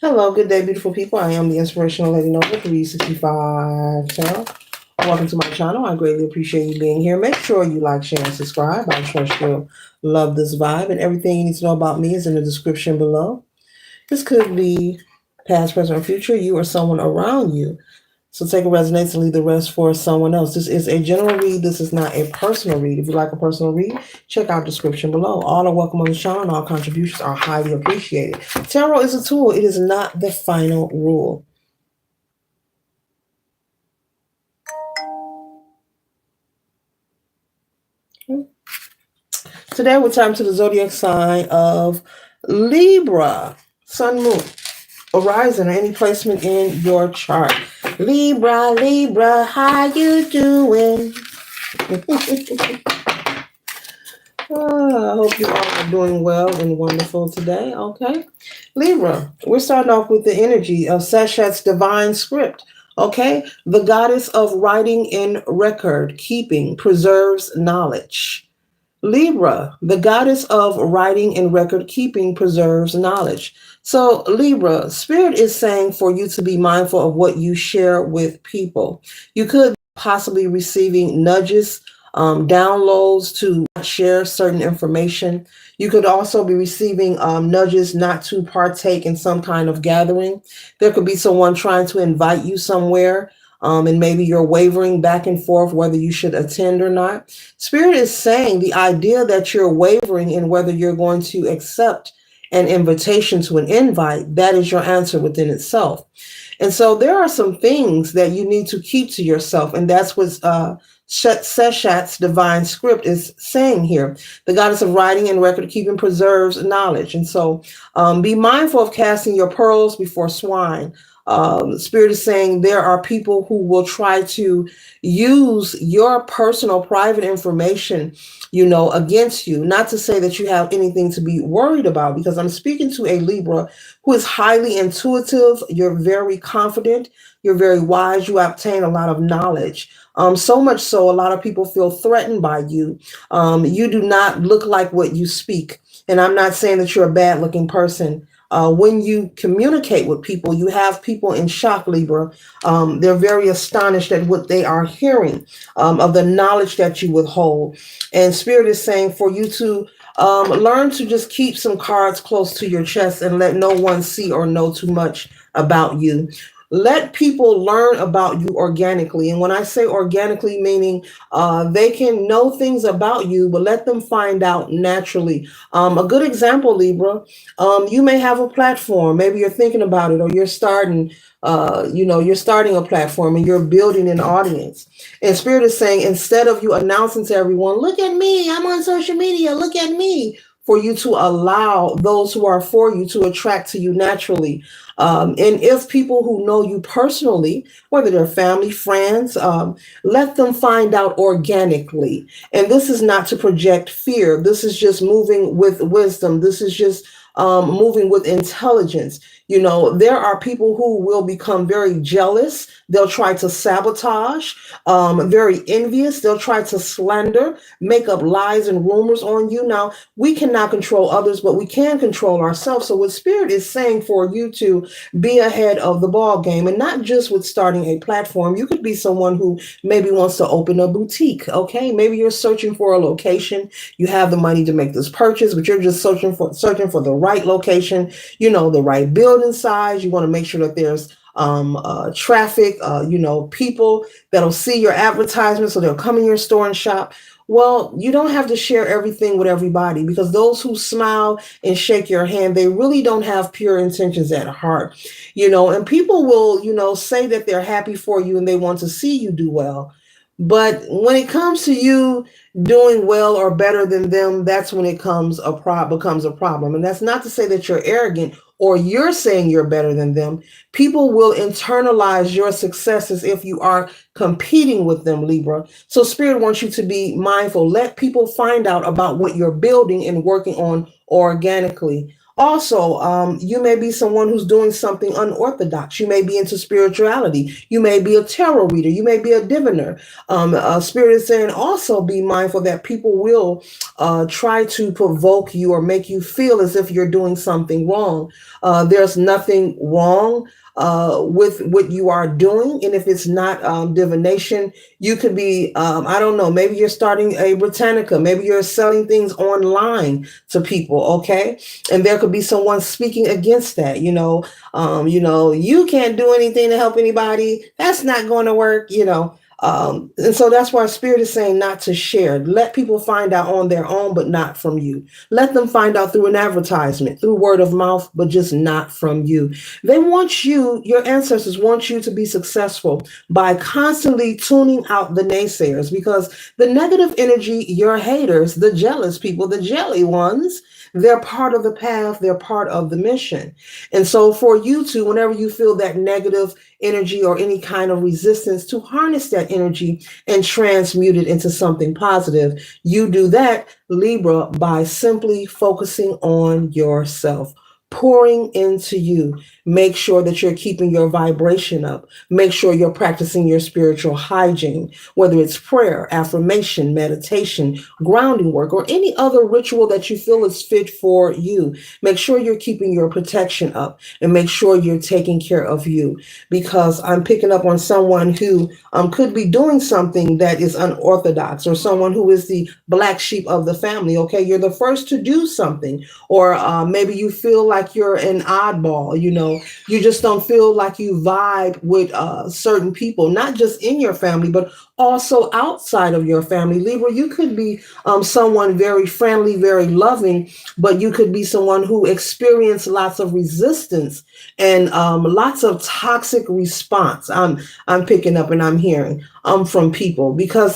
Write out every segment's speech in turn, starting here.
Hello, good day, beautiful people. I am the Inspirational Lady Noble 365 Tarot. Welcome to my channel. I greatly appreciate you being here. Make sure you like, share, and subscribe. I trust you'll love this vibe, and everything you need to know about me is in the description below. This could be past, present, or future, you or someone around you. So take what resonates and leave the rest for someone else. This is a general read. This is not a personal read. If you like a personal read, check out the description below. All are welcome on the channel and all contributions are highly appreciated. Tarot is a tool. It is not the final rule. Today we're time to the zodiac sign of Libra. Sun, moon, horizon, or any placement in your chart. Libra, Libra, how you doing? I hope you all are doing well and wonderful today. Okay. Libra, we're starting off with the energy of Seshat's divine script. Okay. The goddess of writing in record keeping preserves knowledge. Libra, the goddess of writing and record keeping preserves knowledge. So, Libra, Spirit is saying for you to be mindful of what you share with people. You could possibly receiving nudges, downloads to share certain information. You could also be receiving nudges not to partake in some kind of gathering. There could be someone trying to invite you somewhere. And maybe you're wavering back and forth whether you should attend or not. Spirit is saying the idea that you're wavering in whether you're going to accept an invitation to an invite, that is your answer within itself. And so there are some things that you need to keep to yourself. And that's what Seshat's divine script is saying here. The goddess of writing and record keeping preserves knowledge. And so be mindful of casting your pearls before swine. Spirit is saying there are people who will try to use your personal private information, against you. Not to say that you have anything to be worried about, because I'm speaking to a Libra who is highly intuitive. You're very confident. You're very wise. You obtain a lot of knowledge. So much so, a lot of people feel threatened by you. You do not look like what you speak. And I'm not saying that you're a bad looking person. When you communicate with people, you have people in shock, Libra. They're very astonished at what they are hearing, of the knowledge that you withhold. And Spirit is saying for you to learn to just keep some cards close to your chest and let no one see or know too much about you. Let people learn about you organically. And when I say organically, meaning they can know things about you, but let them find out naturally. A good example, Libra, you may have a platform. Maybe you're thinking about it, or you're starting, you're starting a platform and you're building an audience. And Spirit is saying, instead of you announcing to everyone, look at me, I'm on social media, look at me, for you to allow those who are for you to attract to you naturally. And if people who know you personally, whether they're family, friends, let them find out organically. And this is not to project fear. This is just moving with wisdom. This is just moving with intelligence. There are people who will become very jealous. They'll try to sabotage, very envious. They'll try to slander, make up lies and rumors on you. Now, we cannot control others, but we can control ourselves. So what Spirit is saying for you to be ahead of the ball game, and not just with starting a platform. You could be someone who maybe wants to open a boutique. Okay. Maybe you're searching for a location. You have the money to make this purchase, but you're just searching for the right location, the right building size. You want to make sure that there's traffic, people that'll see your advertisement so they'll come in your store and shop. Well, you don't have to share everything with everybody, because those who smile and shake your hand, they really don't have pure intentions at heart, and people will, say that they're happy for you and they want to see you do well. But when it comes to you doing well or better than them, that's when it becomes a problem. And that's not to say that you're arrogant or you're saying you're better than them. People will internalize your successes if you are competing with them, Libra. So Spirit wants you to be mindful. Let people find out about what you're building and working on organically. Also, you may be someone who's doing something unorthodox. You may be into spirituality. You may be a tarot reader. You may be a diviner. Spirit is saying also be mindful that people will try to provoke you or make you feel as if you're doing something wrong. There's nothing wrong with what you are doing. And if it's not divination, you could be, I don't know, maybe you're starting a Britannica. Maybe you're selling things online to people, okay? And there could be someone speaking against that, you can't do anything to help anybody. That's not going to work, and so that's why Spirit is saying not to share. Let people find out on their own, but not from you. Let them find out through an advertisement, through word of mouth, but just not from you. They want you, your ancestors want you to be successful by constantly tuning out the naysayers, because the negative energy, your haters, the jealous people, the jelly ones, they're part of the path, they're part of the mission. And so for you to, whenever you feel that negative energy or any kind of resistance, to harness that energy and transmute it into something positive, you do that, Libra, by simply focusing on yourself, pouring into you. Make sure that you're keeping your vibration up. Make sure you're practicing your spiritual hygiene, whether it's prayer, affirmation, meditation, grounding work, or any other ritual that you feel is fit for you. Make sure you're keeping your protection up, and make sure you're taking care of you, because I'm picking up on someone who could be doing something that is unorthodox, or someone who is the black sheep of the family. Okay, you're the first to do something, or maybe you feel like you're an oddball, you just don't feel like you vibe with certain people, not just in your family, but also outside of your family. Libra, you could be someone very friendly, very loving, but you could be someone who experienced lots of resistance and lots of toxic response. I'm picking up and I'm hearing from people, because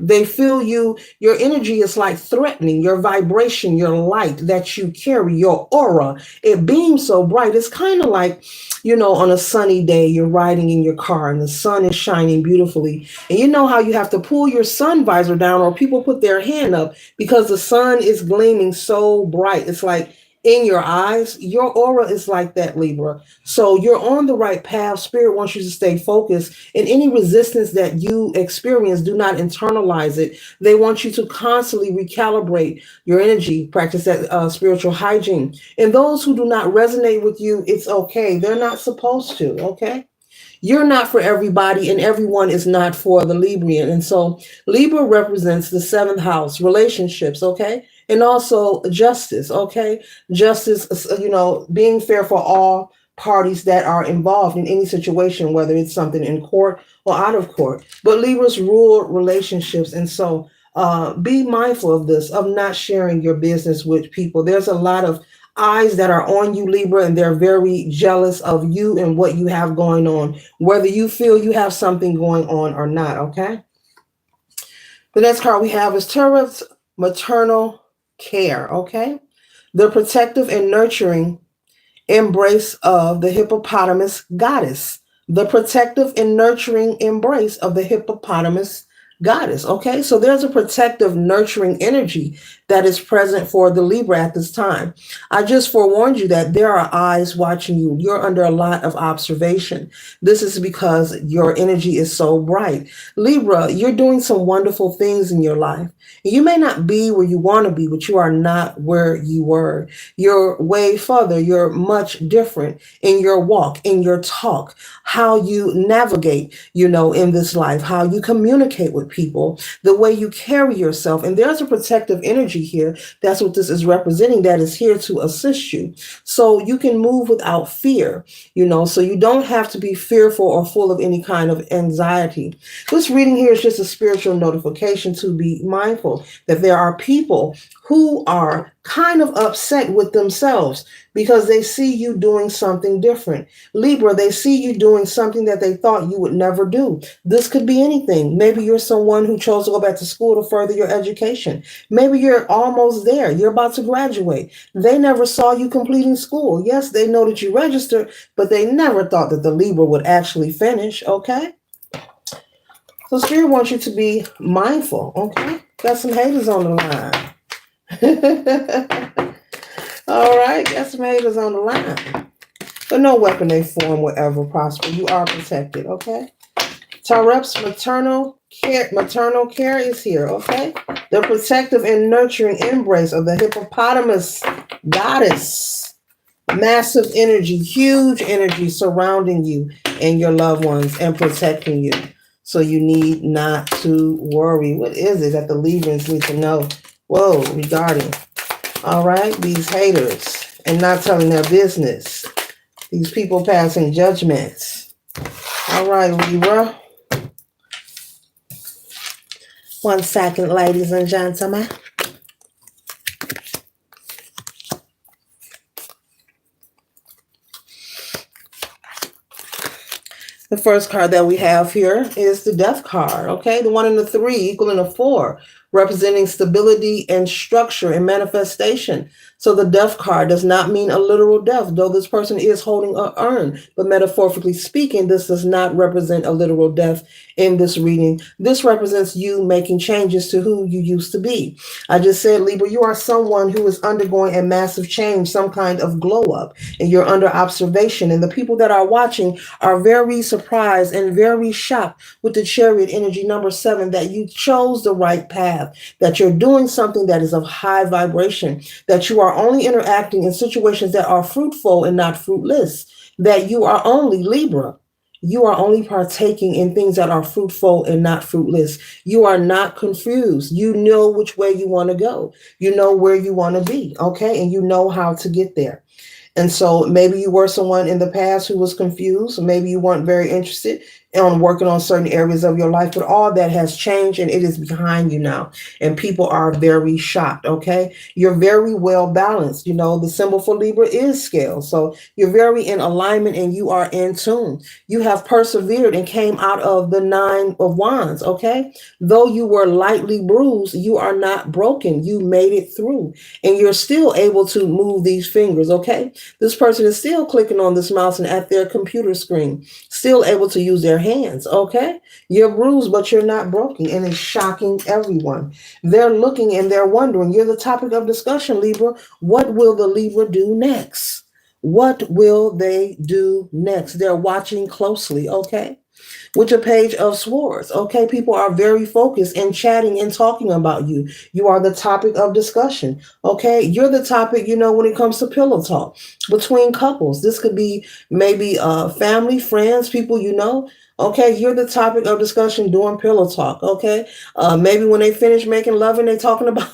they feel your energy is like threatening, your vibration, your light that you carry, your aura, it beams so bright. It's kind of like, on a sunny day, you're riding in your car and the sun is shining beautifully. And you know how you have to pull your sun visor down, or people put their hand up because the sun is gleaming so bright. It's like in your eyes, your aura is like that, Libra. So you're on the right path. Spirit wants you to stay focused. And any resistance that you experience, do not internalize it. They want you to constantly recalibrate your energy, practice that spiritual hygiene. And those who do not resonate with you, it's okay. They're not supposed to, okay? You're not for everybody, and everyone is not for the Librian. And so Libra represents the seventh house, relationships, okay? And also justice, okay? Justice, being fair for all parties that are involved in any situation, whether it's something in court or out of court. But Libras rule relationships. And so be mindful of this, of not sharing your business with people. There's a lot of eyes that are on you, Libra, and they're very jealous of you and what you have going on, whether you feel you have something going on or not, okay? The next card we have is Tarot's maternal care, okay? The protective and nurturing embrace of the hippopotamus goddess. The protective and nurturing embrace of the hippopotamus goddess. Okay, so there's a protective, nurturing energy that is present for the Libra at this time. I just forewarned you that there are eyes watching you. You're under a lot of observation. This is because your energy is so bright. Libra, you're doing some wonderful things in your life. You may not be where you want to be, but you are not where you were. You're way further. You're much different in your walk, in your talk, how you navigate, in this life, how you communicate with people, the way you carry yourself. And there's a protective energy here. That's what this is representing, that is here to assist you. So you can move without fear, so you don't have to be fearful or full of any kind of anxiety. This reading here is just a spiritual notification to be mindful that there are people who are kind of upset with themselves because they see you doing something different. Libra, they see you doing something that they thought you would never do. This could be anything. Maybe you're someone who chose to go back to school to further your education. Maybe you're almost there. You're about to graduate. They never saw you completing school. Yes, they know that you registered, but they never thought that the Libra would actually finish, okay? So Spirit wants you to be mindful, okay? Got some haters on the line. All right, got some haters on the line. But no weapon they form will ever prosper. You are protected, okay? Tarep's maternal care is here, okay? The protective and nurturing embrace of the hippopotamus goddess. Massive energy, huge energy surrounding you and your loved ones and protecting you. So you need not to worry. What is it that the Librans need to know? Whoa, regarding, all right, these haters and not telling their business. These people passing judgments. All right, Libra. 1 second, ladies and gentlemen. The first card that we have here is the Death card, okay? The 1 and the 3 equaling a 4, representing stability and structure and manifestation. So the Death card does not mean a literal death, though this person is holding an urn. But metaphorically speaking, this does not represent a literal death in this reading. This represents you making changes to who you used to be. I just said, Libra, you are someone who is undergoing a massive change, some kind of glow up, and you're under observation. And the people that are watching are very surprised and very shocked with the Chariot energy number 7 that you chose the right path, that you're doing something that is of high vibration, that you are only interacting in situations that are fruitful and not fruitless, that you are only Libra. You are only partaking in things that are fruitful and not fruitless. You are not confused. You know which way you want to go. You know where you want to be, okay? And you know how to get there. And so maybe you were someone in the past who was confused. Maybe you weren't very interested in working on certain areas of your life, but all that has changed and it is behind you now. And people are very shocked, okay? You're very well balanced. You know, the symbol for Libra is scale. So you're very in alignment and you are in tune. You have persevered and came out of the 9 of Wands, okay? Though you were lightly bruised, you are not broken. You made it through and you're still able to move these fingers, okay? This person is still clicking on this mouse and at their computer screen, still able to use their hands, okay? You're bruised, but you're not broken, and it's shocking everyone. They're looking and they're wondering. You're the topic of discussion, Libra. What will the Libra do next? What will they do next? They're watching closely, okay? With your Page of Swords, okay? People are very focused and chatting and talking about you. You are the topic of discussion, okay? You're the topic, you know, when it comes to pillow talk between couples. This could be maybe family, friends, people you know. Okay, you're the topic of discussion during pillow talk, okay? Maybe when they finish making love and they talking about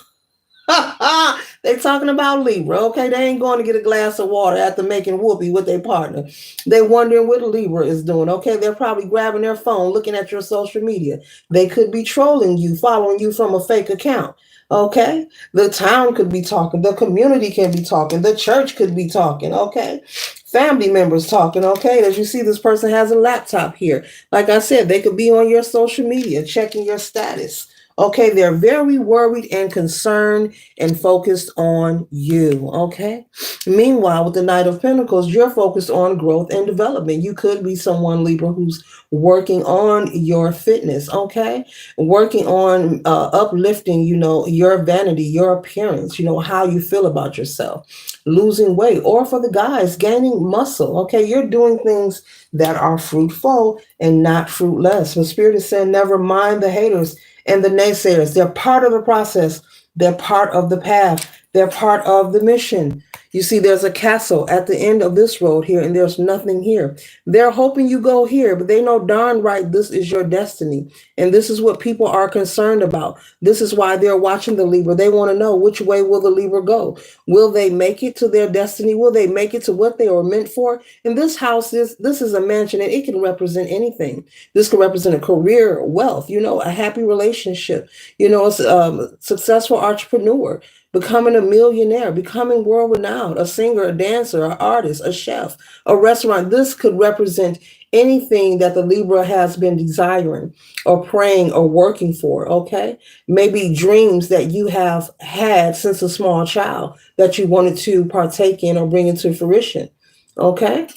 they talking about Libra, okay? They ain't going to get a glass of water after making whoopee with their partner. They wondering what Libra is doing, okay? They're probably grabbing their phone, looking at your social media. They could be trolling you, following you from a fake account, okay? The town could be talking. The community can be talking. The church could be talking, okay? Family members talking, okay? As you see, this person has a laptop here. Like I said, they could be on your social media, checking your status. Okay, they're very worried and concerned and focused on you. Okay. Meanwhile, with the Knight of Pentacles, you're focused on growth and development. You could be someone, Libra, who's working on your fitness. Okay. Working on uplifting, you know, your vanity, your appearance, you know, how you feel about yourself, losing weight, or for the guys, gaining muscle. Okay. You're doing things that are fruitful and not fruitless. But Spirit is saying, never mind the haters and the naysayers. They're part of the process. They're part of the path. They're part of the mission. You see, there's a castle at the end of this road here, and there's nothing here. They're hoping you go here, but they know darn right this is your destiny. And this is what people are concerned about. This is why they're watching the Libra. They want to know, which way will the Libra go? Will they make it to their destiny? Will they make it to what they were meant for? And this house this is a mansion, and it can represent anything. This can represent a career, wealth, you know, a happy relationship, you know, a successful entrepreneur, becoming a millionaire, becoming world renowned, a singer, a dancer, an artist, a chef, a restaurant. This could represent anything that the Libra has been desiring or praying or working for, okay? Maybe dreams that you have had since a small child that you wanted to partake in or bring into fruition, okay?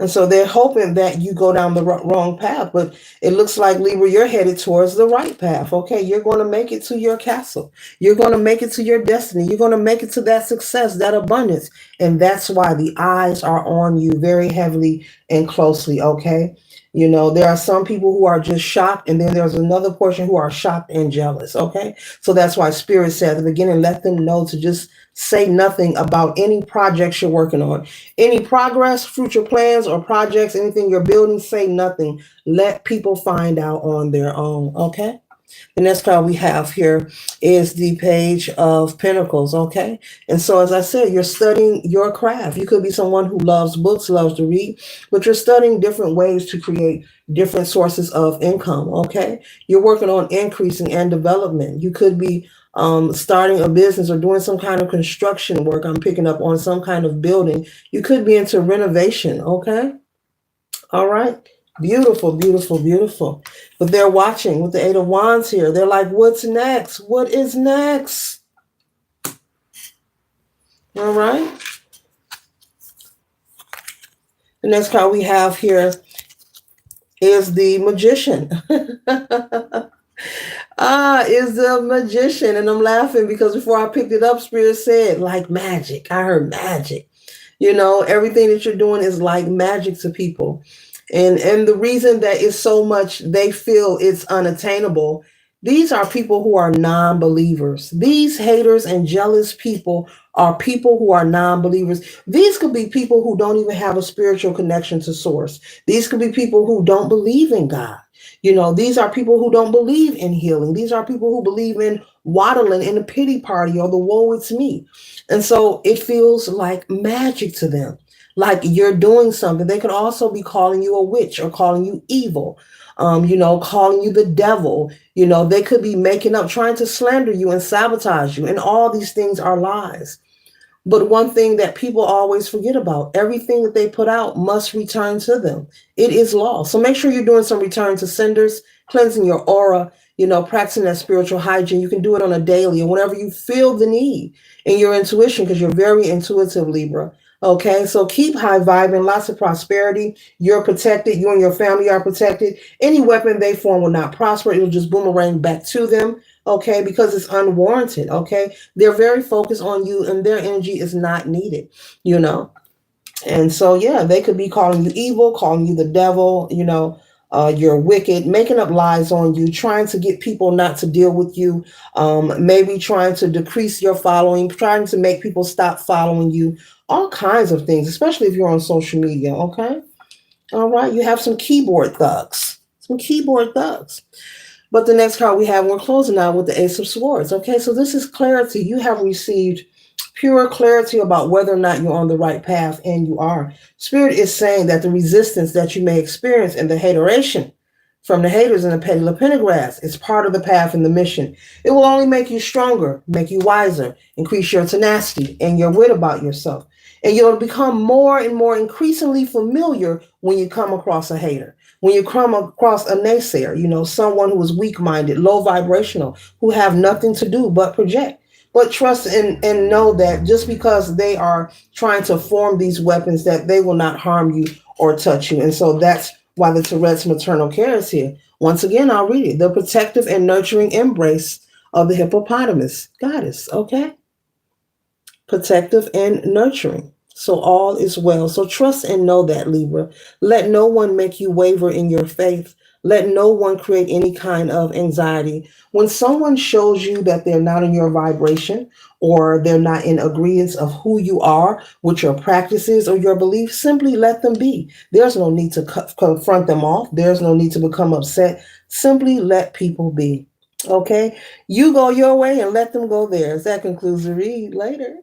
And so they're hoping that you go down the wrong path, but it looks like Libra, you're headed towards the right path. Okay, you're going to make it to your castle. You're going to make it to your destiny. You're going to make it to that success, that abundance. And that's why the eyes are on you very heavily and closely. Okay. You know, there are some people who are just shocked, and then there's another portion who are shocked and jealous. Okay. So that's why Spirit said at the beginning, let them know to just say nothing about any projects you're working on. Any progress, future plans, or projects, anything you're building, say nothing. Let people find out on their own. Okay. The next card we have here is the Page of Pentacles, okay? And so, as I said, you're studying your craft. You could be someone who loves books, loves to read, but you're studying different ways to create different sources of income, okay? You're working on increasing and development. You could be starting a business or doing some kind of construction work. I'm picking up on some kind of building. You could be into renovation, okay? All right. Beautiful, beautiful, beautiful. But they're watching with the Eight of Wands here. They're like, what's next? What is next? All right. The next card we have here is the Magician. Is the Magician. And I'm laughing because before I picked it up, Spirit said, like magic. I heard magic. You know, everything that you're doing is like magic to people. And the reason that it's so much they feel it's unattainable, these are people who are non-believers. These haters and jealous people are people who are non-believers. These could be people who don't even have a spiritual connection to source. These could be people who don't believe in God. You know, these are people who don't believe in healing. These are people who believe in waddling in a pity party or the woe it's me. And so it feels like magic to them, like you're doing something. They could also be calling you a witch or calling you evil, you know, calling you the devil. You know, they could be making up, trying to slander you and sabotage you. And all these things are lies. But one thing that people always forget about, everything that they put out must return to them. It is law. So make sure you're doing some return to senders, cleansing your aura, you know, practicing that spiritual hygiene. You can do it on a daily or whenever you feel the need in your intuition, because you're very intuitive, Libra. Okay, so keep high vibing, lots of prosperity. You're protected. You and your family are protected. Any weapon they form will not prosper. It'll just boomerang back to them. Okay, because it's unwarranted. Okay, they're very focused on you and their energy is not needed, you know. And so, yeah, they could be calling you evil, calling you the devil, you know, you're wicked, making up lies on you, trying to get people not to deal with you, maybe trying to decrease your following, trying to make people stop following you, all kinds of things, especially if you're on social media. Okay. All right. You have some keyboard thugs, some keyboard thugs. But the next card we have, we're closing out with the Ace of Swords. Okay, so this is clarity. You have received pure clarity about whether or not you're on the right path, and you are. Spirit is saying that the resistance that you may experience and the hateration from the haters and the petty lepentegras is part of the path and the mission. It will only make you stronger, make you wiser, increase your tenacity and your wit about yourself. And you'll become more and more increasingly familiar when you come across a hater. When you come across a naysayer, you know, someone who is weak-minded, low vibrational, who have nothing to do but project. But trust and know that just because they are trying to form these weapons, that they will not harm you or touch you. And so that's why the Tourette's maternal care is here. Once again, I'll read it. The protective and nurturing embrace of the hippopotamus goddess. Okay? Protective and nurturing. So all is well. So trust and know that, Libra. Let no one make you waver in your faith. Let no one create any kind of anxiety. When someone shows you that they're not in your vibration or they're not in agreement of who you are with your practices or your beliefs, simply let them be. There's no need to confront them off. There's no need to become upset. Simply let people be. Okay? You go your way and let them go theirs. That concludes the read. Later.